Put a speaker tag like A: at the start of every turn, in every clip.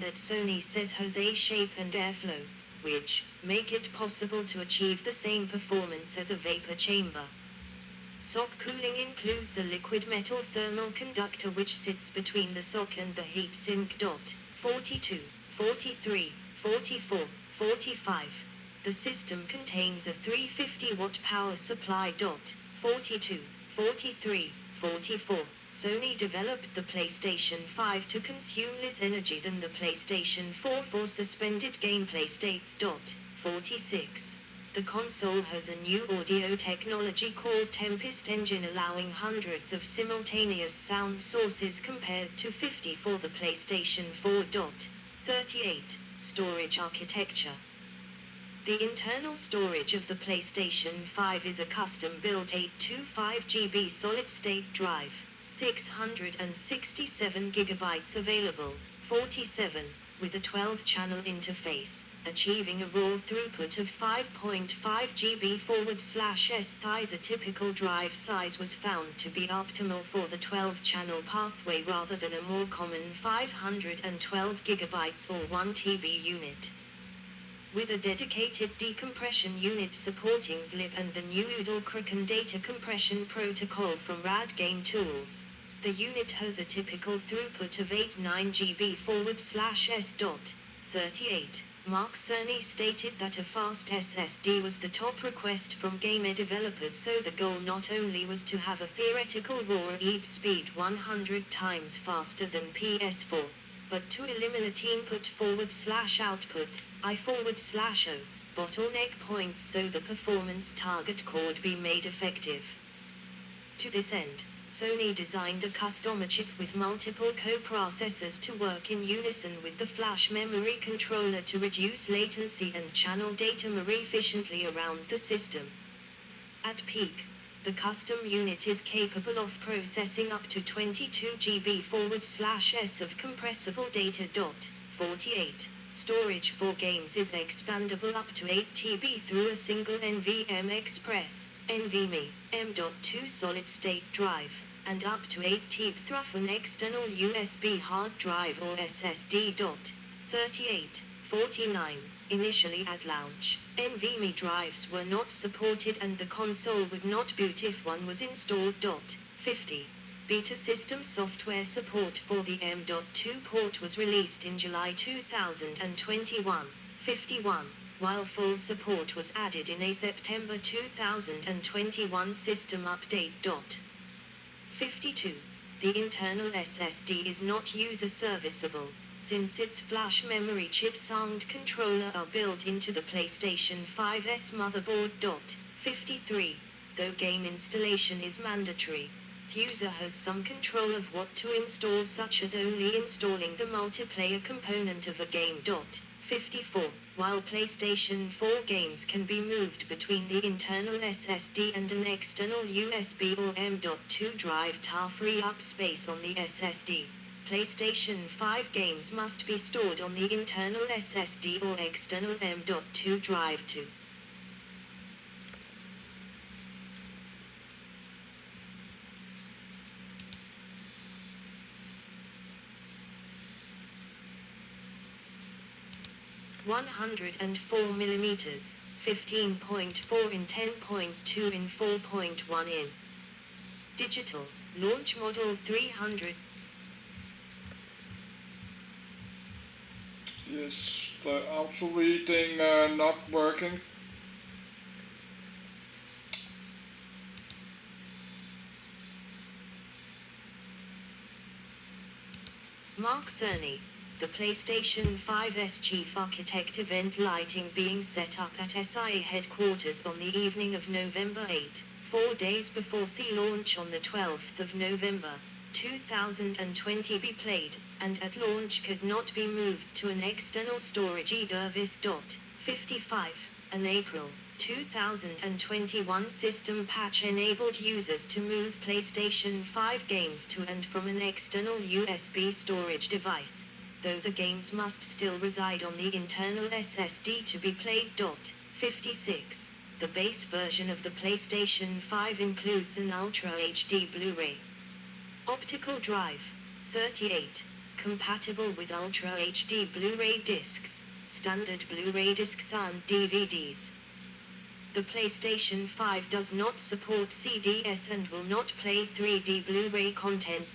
A: that Sony says has a shape and airflow, which make it possible to achieve the same performance as a vapor chamber. SOC cooling includes a liquid metal thermal conductor which sits between the SOC and the heatsink. 42, 43, 44, 45. The system contains a 350-watt power supply. 42, 43, 44. Sony developed the PlayStation 5 to consume less energy than the PlayStation 4 for suspended gameplay states. 46. The console has a new audio technology called Tempest Engine, allowing hundreds of simultaneous sound sources compared to 50 for the PlayStation 4. 38. Storage architecture. The internal storage of the PlayStation 5 is a custom-built 825 GB solid-state drive, 667 GB available, 47, with a 12-channel interface, achieving a raw throughput of 5.5 GB/s. A typical drive size was found to be optimal for the 12-channel pathway rather than a more common 512 GB or 1 TB unit. With a dedicated decompression unit supporting ZLIP and the new UDL data compression protocol from RAD Game Tools, the unit has a typical throughput of 89 GB/s. 38. Mark Cerny stated that a fast SSD was the top request from gamer developers, so the goal not only was to have a theoretical raw read speed 100 times faster than PS4, but to eliminate input/output, I/O, bottleneck points so the performance target could be made effective. To this end, Sony designed a custom chip with multiple coprocessors to work in unison with the flash memory controller to reduce latency and channel data more efficiently around the system. At peak, the custom unit is capable of processing up to 22 GB/s of compressible data. 48. Storage for games is expandable up to 8 TB through a single NVMe Express (NVMe) M.2 solid-state drive, and up to 8 TB through an external USB hard drive or SSD. 38. 49. Initially at launch, NVMe drives were not supported and the console would not boot if one was installed. 50. Beta system software support for the M.2 port was released in July 2021. 51. While full support was added in a September 2021 system update. 52. The internal SSD is not user serviceable, since its flash memory chips and controller are built into the PlayStation 5's motherboard. 53. Though game installation is mandatory, the user has some control of what to install, such as only installing the multiplayer component of a game. 54. While PlayStation 4 games can be moved between the internal SSD and an external USB or M.2 drive to free up space on the SSD, PlayStation 5 games must be stored on the internal SSD or external M.2 drive too. (104mm, 15.4 in 10.2 in 4.1 in). Digital, launch model 300.
B: Yes, the auto reading not working.
A: Mark Cerny, the PlayStation 5's chief architect. Event lighting being set up at SIA headquarters on the evening of November 8, 4 days before the launch on the 12th of November, 2020 be played, and at launch could not be moved to an external storage service. 55. An April 2021 system patch enabled users to move PlayStation 5 games to and from an external USB storage device, though the games must still reside on the internal SSD to be played. 56. The base version of the PlayStation 5 includes an Ultra HD Blu-ray optical drive. 38. Compatible with Ultra HD Blu-ray discs, standard Blu-ray discs and DVDs. The PlayStation 5 does not support CDS and will not play 3D Blu-ray content.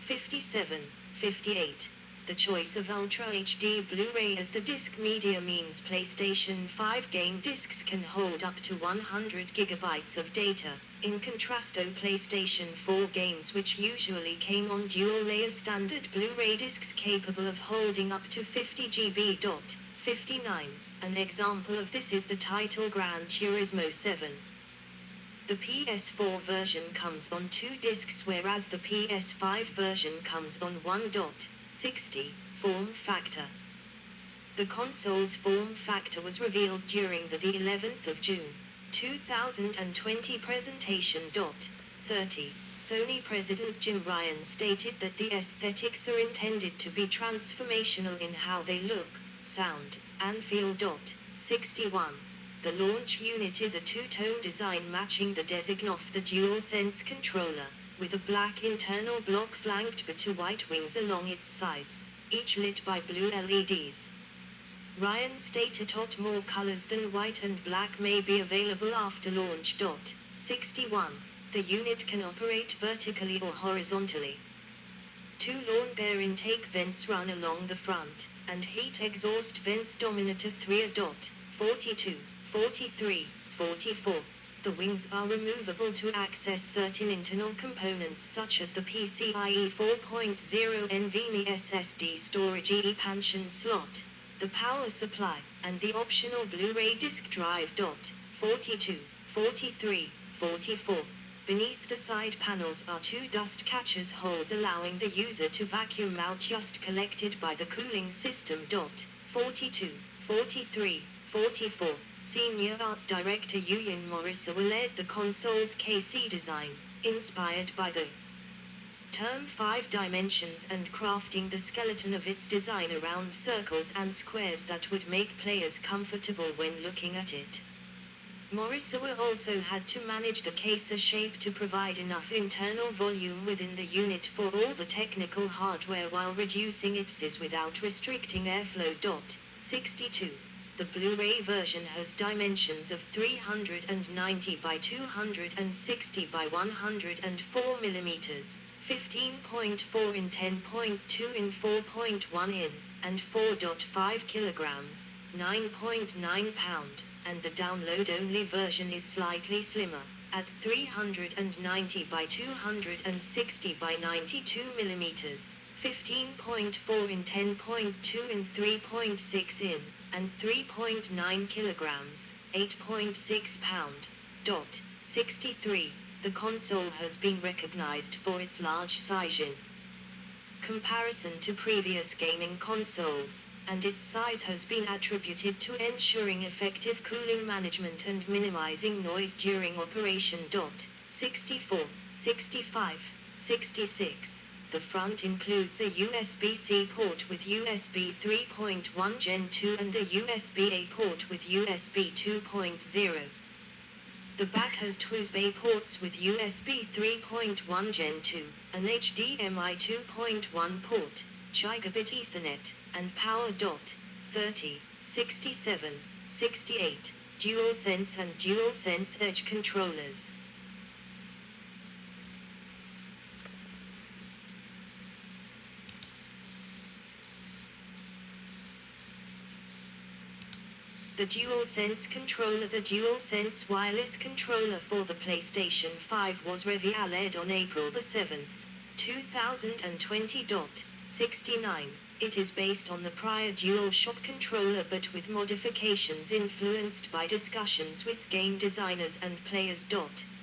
A: 57, 58. The choice of Ultra HD Blu-ray as the disc media means PlayStation 5 game discs can hold up to 100 GB of data, in contrast to PlayStation 4 games which usually came on dual-layer standard Blu-ray discs capable of holding up to 50 GB. 59. An example of this is the title Gran Turismo 7. The PS4 version comes on 2 discs whereas the PS5 version comes on 1. 60. Form factor. The console's form factor was revealed during the 11th of June, 2020 presentation. 30. Sony President Jim Ryan stated that the aesthetics are intended to be transformational in how they look, sound, and feel. 61. The launch unit is a two-tone design matching the design of the DualSense controller, with a black internal block flanked by 2 white wings along its sides, each lit by blue LEDs. Ryan stated that more colors than white and black may be available after launch. 61. The unit can operate vertically or horizontally. 2 lawn air intake vents run along the front, and heat exhaust vents dominate 3. 42, 43, 44. The wings are removable to access certain internal components such as the PCIe 4.0 NVMe SSD storage expansion slot, the power supply, and the optional Blu-ray disc drive. 42, 43, 44. Beneath the side panels are 2 dust catchers holes allowing the user to vacuum out dust collected by the cooling system. 42, 43, 44. Senior Art Director Yuyan Morisawa led the console's KC design, inspired by the term 5 dimensions and crafting the skeleton of its design around circles and squares that would make players comfortable when looking at it. Morisawa also had to manage the case shape to provide enough internal volume within the unit for all the technical hardware while reducing its size without restricting airflow. 62. The Blu-ray version has dimensions of 390 by 260 by 104 mm, 15.4 in 10.2 in 4.1 in, and 4.5 kilograms, 9.9 pound, and the download-only version is slightly slimmer, at 390 by 260 by 92 mm, 15.4 in 10.2 in 3.6 in, and 3.9 kilograms, 8.6 pound. 63. The console has been recognized for its large size in comparison to previous gaming consoles, and its size has been attributed to ensuring effective cooling management and minimizing noise during operation. 64, 65, 66. The front includes a USB-C port with USB 3.1 Gen 2 and a USB-A port with USB 2.0. The back has two USB ports with USB 3.1 Gen 2, an HDMI 2.1 port, Gigabit Ethernet, and power. 30, 67, 68. DualSense and DualSense Edge controllers. The DualSense controller. The DualSense wireless controller for the PlayStation 5 was revealed on April 7, 2020. 69. It is based on the prior DualShock controller but with modifications influenced by discussions with game designers and players.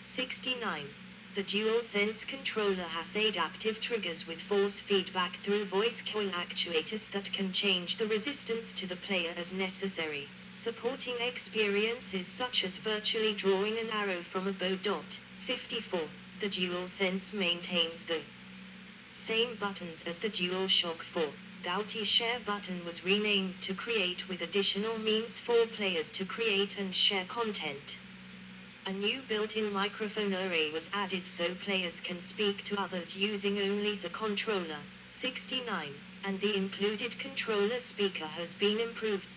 A: 69. The DualSense controller has adaptive triggers with force feedback through voice coil actuators that can change the resistance to the player as necessary, supporting experiences such as virtually drawing an arrow from a bow. 54. The DualSense maintains the same buttons as the DualShock 4. The Outie Share button was renamed to create with additional means for players to create and share content. A new built-in microphone array was added so players can speak to others using only the controller. 69. and the included controller speaker has been improved.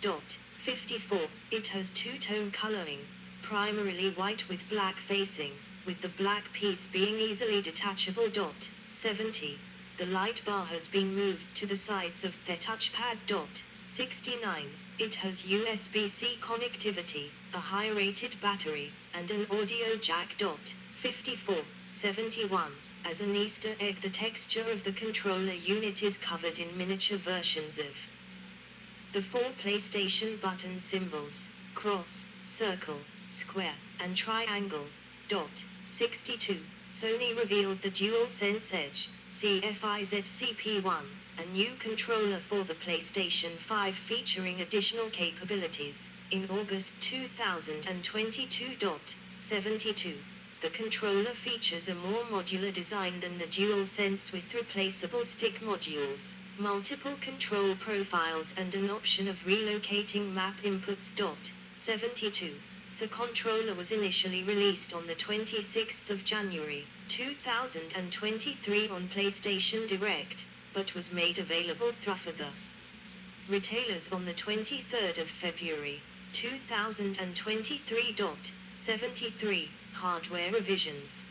A: 54. It has two-tone coloring, primarily white with black facing, with the black piece being easily detachable. 70. The light bar has been moved to the sides of the touchpad. 69. It has USB-C connectivity, a high-rated battery, and an audio jack. 54. 71. As an Easter egg, the texture of the controller unit is covered in miniature versions of the 4 PlayStation button symbols: cross, circle, square, and triangle. 62. Sony revealed the DualSense Edge CFIZCP1, a new controller for the PlayStation 5 featuring additional capabilities, in August 2022. 72. The controller features a more modular design than the DualSense, with replaceable stick modules, multiple control profiles, and an option of relocating map inputs. 72. The controller was initially released on the 26th of January, 2023 on PlayStation Direct, but was made available through other retailers on the 23rd of February, 2023. 73. Hardware revisions.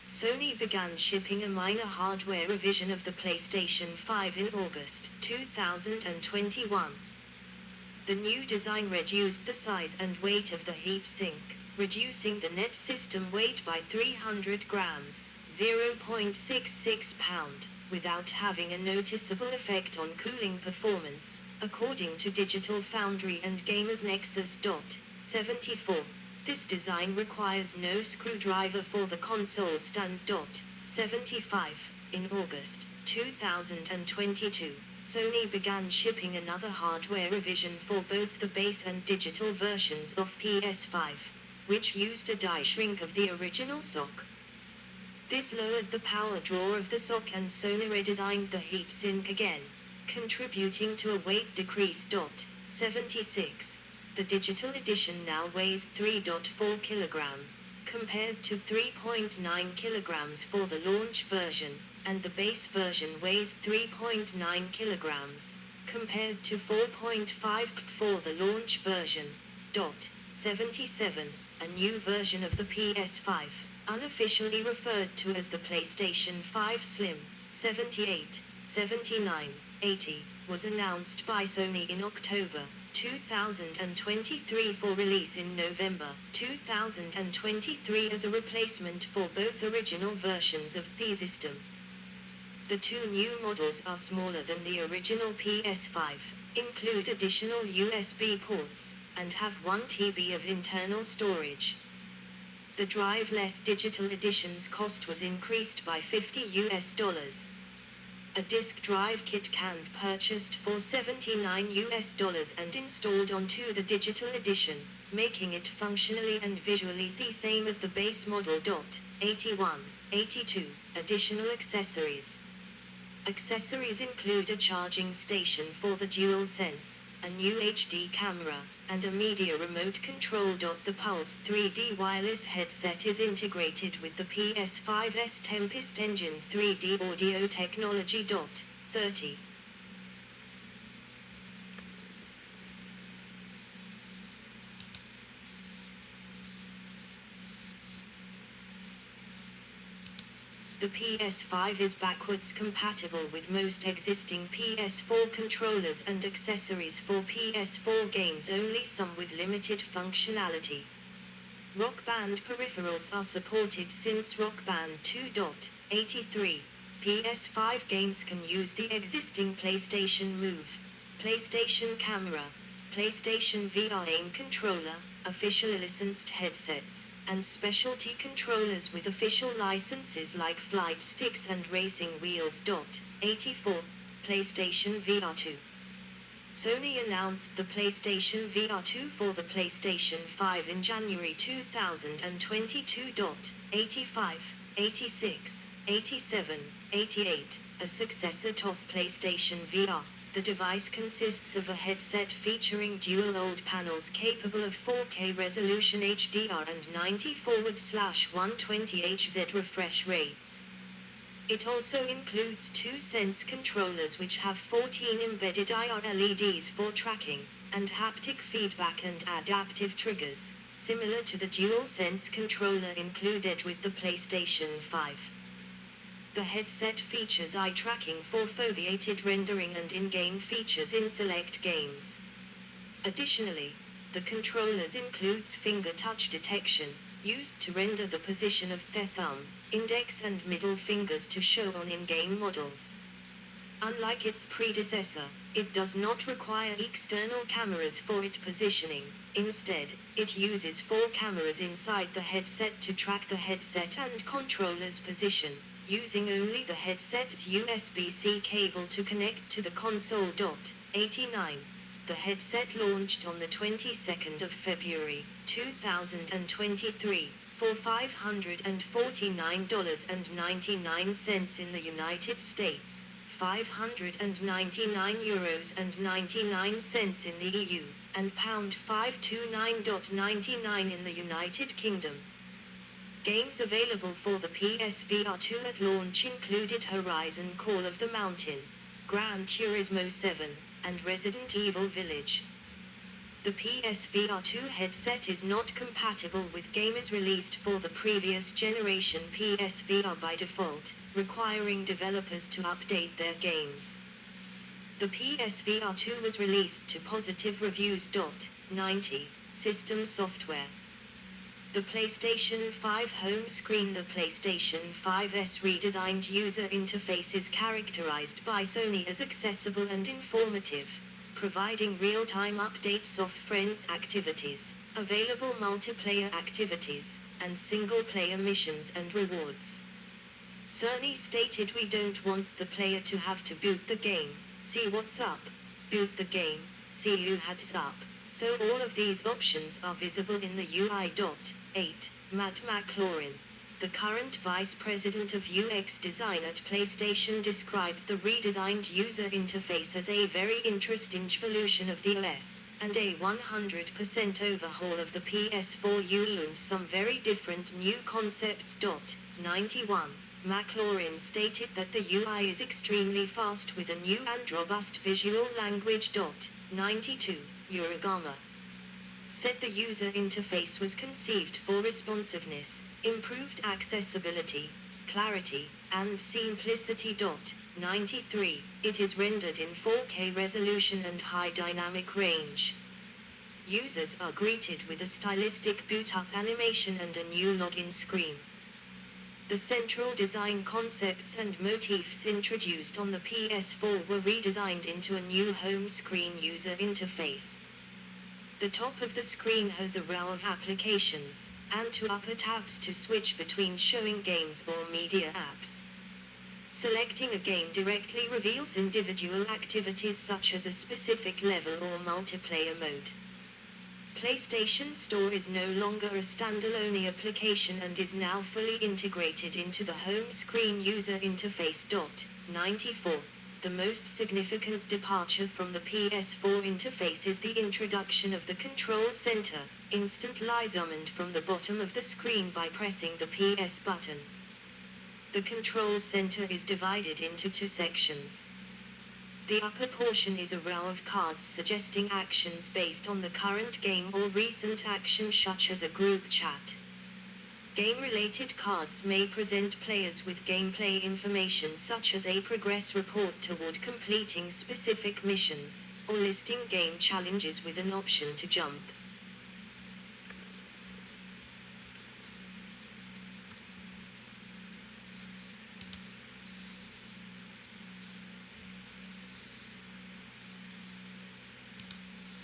A: Sony began shipping a minor hardware revision of the PlayStation 5 in August 2021. The new design reduced the size and weight of the heatsink, reducing the net system weight by 300 grams, 0.66 pound, without having a noticeable effect on cooling performance, according to Digital Foundry and Gamers Nexus. 74. This design requires no screwdriver for the console stand. 75. In August 2022, Sony began shipping another hardware revision for both the base and digital versions of PS5, which used a die shrink of the original SoC. This lowered the power draw of the SoC, and Sony redesigned the heatsink again, contributing to a weight decrease. 76. The digital edition now weighs 3.4 kg, compared to 3.9 kg for the launch version, and the base version weighs 3.9 kg, compared to 4.5 kg for the launch version. 77. A new version of the PS5, unofficially referred to as the PlayStation 5 Slim, 78, 79, 80, was announced by Sony in October 2023 for release in November 2023 as a replacement for both original versions of the system. The two new models are smaller than the original PS5, include additional USB ports, and have 1 TB of internal storage. The drive-less digital edition's cost was increased by $50. A disk drive kit can be purchased for $79 and installed onto the digital edition, making it functionally and visually the same as the base model. 81. 82. Additional accessories. Accessories include a charging station for the DualSense, a new HD camera, and a media remote control. The Pulse 3D wireless headset is integrated with the PS5's Tempest Engine 3D audio technology. 30. The PS5 is backwards compatible with most existing PS4 controllers and accessories for PS4 games, only some with limited functionality. Rock Band peripherals are supported since Rock Band 2.83. PS5 games can use the existing PlayStation Move, PlayStation Camera, PlayStation VR aim controller, official licensed headsets, and specialty controllers with official licenses like flight sticks and racing wheels. 84. PlayStation VR 2. Sony announced the PlayStation VR 2 for the PlayStation 5 in January 2022. 85, 86, 87, 88. A successor to PlayStation VR. The device consists of a headset featuring dual OLED panels capable of 4K resolution HDR and 90/120 Hz refresh rates. It also includes two Sense controllers which have 14 embedded IR LEDs for tracking, and haptic feedback and adaptive triggers, similar to the DualSense controller included with the PlayStation 5. The headset features eye tracking for foveated rendering and in-game features in select games. Additionally, the controllers includes finger touch detection, used to render the position of the thumb, index and middle fingers to show on in-game models. Unlike its predecessor, it does not require external cameras for its positioning. Instead, it uses 4 cameras inside the headset to track the headset and controller's position, using only the headset's USB-C cable to connect to the console. 89. The headset launched on the 22nd of February, 2023, for $549.99 in the United States, €599.99 in the EU, and £529.99 in the United Kingdom. Games available for the PSVR 2 at launch included Horizon Call of the Mountain, Gran Turismo 7, and Resident Evil Village. The PSVR 2 headset is not compatible with games released for the previous generation PSVR by default, requiring developers to update their games. The PSVR 2 was released to positive reviews. 90. System software. The PlayStation 5 home screen. The PlayStation 5's redesigned user interface is characterized by Sony as accessible and informative, providing real-time updates of friends' activities, available multiplayer activities, and single-player missions and rewards. Sony stated, "We don't want the player to have to boot the game, see what's up, boot the game, see who has up." So all of these options are visible in the UI. 8. Matt McLaurin, the current vice president of UX design at PlayStation, described the redesigned user interface as a very interesting evolution of the OS, and a 100% overhaul of the PS4. You learned some very different new concepts. 91. McLaurin stated that the UI is extremely fast with a new and robust visual language. 92. Uragama said the user interface was conceived for responsiveness, improved accessibility, clarity, and simplicity. 93. It is rendered in 4K resolution and high dynamic range. Users are greeted with a stylistic boot-up animation and a new login screen. The central design concepts and motifs introduced on the PS4 were redesigned into a new home screen user interface. The top of the screen has a row of applications, and 2 upper tabs to switch between showing games or media apps. Selecting a game directly reveals individual activities such as a specific level or multiplayer mode. PlayStation Store is no longer a standalone application and is now fully integrated into the home screen user interface. 94. The most significant departure from the PS4 interface is the introduction of the Control Center, instant alignment from the bottom of the screen by pressing the PS button. The Control Center is divided into 2 sections. The upper portion is a row of cards suggesting actions based on the current game or recent action, such as a group chat. Game-related cards may present players with gameplay information such as a progress report toward completing specific missions, or listing game challenges with an option to jump.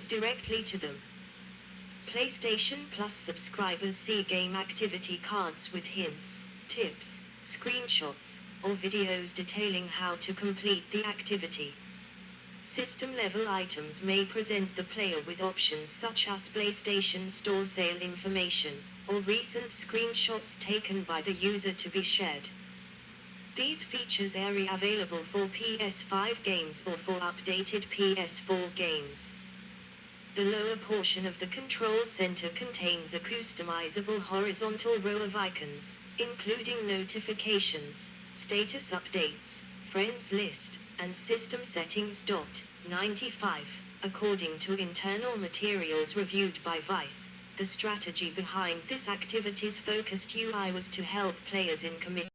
A: Directly to them. PlayStation Plus subscribers see game activity cards with hints, tips, screenshots, or videos detailing how to complete the activity. System-level items may present the player with options such as PlayStation Store sale information, or recent screenshots taken by the user to be shared. These features are available for PS5 games or for updated PS4 games. The lower portion of the control center contains a customizable horizontal row of icons, including notifications, Status updates, friends list, and system settings. 95. According to internal materials reviewed by Vice, the strategy behind this activity's focused UI was to help players in committing